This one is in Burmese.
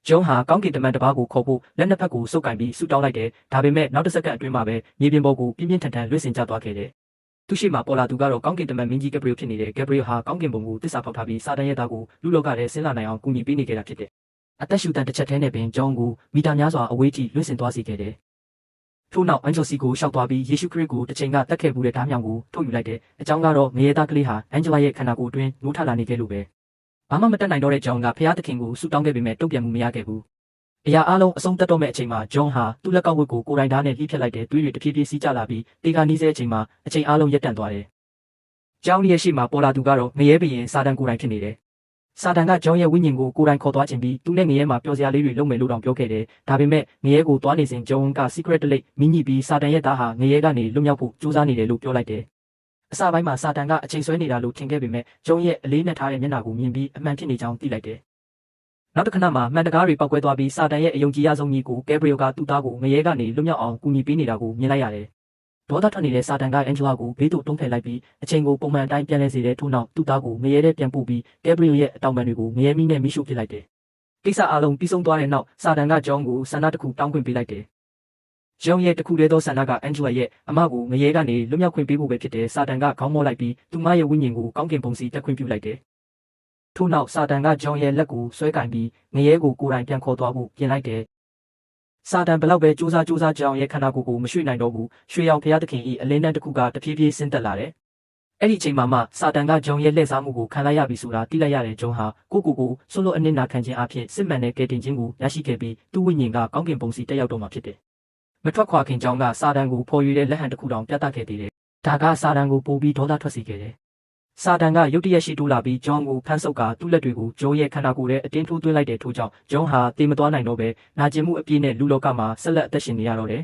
ဂျုံးဟာကောင်းကင်တမန်တစ်ပါးကိုခေါ်ဖို့လက်နှစ်ဖက်ကိုစုပ်ကင်ပြီးဆူတောင်းလိုက်တယ်ဒါပေမဲ့နောက်တစ်စက္ကန့်အတွင်းမှာပဲမြေပြင်ပေါ်ကိုပြင်းပြင်းထန်ထန်လွှင့်စင်ကျသွားခဲ့တယ်သူရှိမှပေါ်လာသူကတော့ကောင်းကင်တမန်မင်းကြီးဂက်ဘရီယယ်ဖြစ်နေတဲ့ဂက်ဘရီယယ်ဟာကောင်းကင်ဘုံကိုတစ္ဆာဖောက်ထားပြီးစာတန်ရဲ့သားကိုလူလောကထဲဆင်းလာနိုင်အောင်ကူညီပေးနေခဲ့တာဖြစ်တယ်အသက်ရှူတန်တစ်ချက်ထဲနဲ့ပင်ဂျုံးကိုမီတာများစွာအဝေးထိလွှင့်စင်သွားစေခဲ့တယ်ထို့နောက်အန်ဂျယ်စီကိုရှောက်သွားပြီးယေရှုခရစ်ကိုတစ်ချိန်ကတတ်ခဲ့မှုတဲ့ဓာတ်မြောင်ကိုထုတ်ယူလိုက်တယ်အကြောင်းကတော့ငရေသားကလေးဟာအန်ဂျလာရဲ့ခန္ဓာကိုယ်အတွင်းနိုးထလာနေခဲ့လို့ပဲဘာမှမတတ်နိုင်တော့တဲ့ဂျုံကဖျားသခင်ကိုဆူတောင်းခဲ့ပေမဲ့တုံ့ပြန်မှုမရခဲ့ဘူးအရာအလုံးအဆုံးသတ်တော့မဲ့အချိန်မှာဂျွန်ဟာသူ့လက်ကောက်ဝတ်ကိုကိုယ်တိုင်ဓာတ်နဲ့လှိဖြတ်လိုက်တဲ့သွေးတွေတဖြည်းဖြည်းစီးကျလာပြီးတေခါနီးစဲအချိန်မှာအချိန်အလုံးရပ်တန့်သွားတယ်။ကျောင်းရဲ့ရှေ့မှာပေါ်လာသူကတော့ငရဲဘရင်စာတန်ကိုယ်တိုင်ဖြစ်နေတယ်။စာတန်ကဂျွန်ရဲ့ဝိညာဉ်ကိုကိုယ်တိုင်ခေါ်သွားခြင်းပြီးသူနဲ့ငရဲမှာပျော်စရာလေးတွေလုပ်မယ်လို့တောင်ပြောခဲ့တယ်။ဒါပေမဲ့ငရဲကိုသွားနေစဉ်ဂျွန်က secret တလိပ်မိညှိပြီးစာတန်ရဲ့သားဟာငရဲကနေလွတ်မြောက်ဖို့ကြိုးစားနေတယ်လို့ပြောလိုက်တယ်။အစပိုင်းမှာစာတန်ကအချိန်ဆွဲနေတာလို့ထင်ခဲ့ပေမဲ့ဂျွန်ရဲ့အလေးနဲ့ထားတဲ့မျက်နှာကိုမြင်ပြီးအမှန်ဖြစ်နေကြောင်းသိလိုက်တယ်။နောက်တစ်ခဏမှာမှန်တကားတွေပောက်ကွဲသွားပြီးစာတန်ရဲ့အယုံကြည်ရဆုံးကြီးကိုဂက်ဘရီယယ်ကသူ့သားကိုငရဲကနေလွတ်မြောက်အောင်ကူညီပေးနေတာကိုမြင်လိုက်ရတယ်။ဒေါသထွက်နေတဲ့စာတန်ကအန်ဂျလာကိုဘေးသို့တွန်းဖယ်လိုက်ပြီးအချိန်ကိုပုံမှန်အတိုင်းပြန်လဲစေတဲ့ထို့နောက်သူ့သားကိုငရဲထဲပြန်ပို့ပြီးဂက်ဘရီယယ်ရဲ့အတောင်ပံတွေကိုငရဲမီးနဲ့မိရှို့ပစ်လိုက်တယ်။ကိစ္စအလုံးပြီးဆုံးသွားတဲ့နောက်စာတန်ကဂျွန်ကိုဆန္ဒတစ်ခုတောင်းခွင့်ပေးလိုက်တယ်။ဂျွန်ရဲ့တခုတည်းသောဆန္ဒကအန်ဂျလာရဲ့အမကိုငရဲကနေလွတ်မြောက်ခွင့်ပေးဖို့ပဲဖြစ်တယ်။စာတန်ကခေါင်းမောလိုက်ပြီးသူမရဲ့ဝိညာဉ်ကိုကောင်းကင်ဘုံစီတက်ခွင့်ပြုလိုက်တယ်။ထို့နောက်စာတန်ကဂျွန်ရဲ့လက်ကိုဆွဲကင်ပြီးငရဲကိုကိုယ်တိုင်ပြန်ခေါ်သွားဖို့ပြင်လိုက်တယ်။စာတန်ဘလောက်ပဲစူးစမ်းဂျွန်ရဲ့ခန္ဓာကိုယ်ကိုမရွှေ့နိုင်တော့ဘူး။ရွှေရောင်ဖျားသခင်၏အလင်းတန်းတစ်ခုကတဖြည်းဖြည်းဆင်းသက်လာတယ်။အဲ့ဒီအချိန်မှာမှစာတန်ကဂျွန်ရဲ့လှည့်စားမှုကိုခံလိုက်ရပြီဆိုတာသိလိုက်ရတဲ့ဂျွန်ဟာကိုဆွလို့အနစ်နာခံခြင်းအဖြစ်စစ်မှန်တဲ့ကယ်တင်ခြင်းကိုရရှိခဲ့ပြီးသူ့ဝိညာဉ်ကကောင်းကင်ဘုံစီတက်ရောက်တော့မှာဖြစ်တယ်။မထွက်ခွာခင်ဂျွန်ကစာတန်ကိုဖော်ယူတဲ့လက်ဟန်တစ်ခုတောင်ပြသခဲ့သေးတယ်။ဒါကစာတန်ကိုပိုပြီးဒေါသထွက်စေခဲ့တယ်။စာတန်ကရုတ်တရက်ရှိတိုးလာပြီးဂျွန်ကိုဖမ်းဆုပ်ကာသူ့လက်တွေကိုဂျုံရဲ့ခန္ဓာကိုယ်ထဲအတင်းထိုးသွင်းလိုက်တဲ့ထို့ကြောင့်ဂျွန်ဟာတေမသွားနိုင်တော့ပဲနာကျင်မှုအပြည့်နဲ့လူလောကမှာဆက်လက်အသက်ရှင်နေရတော့တယ်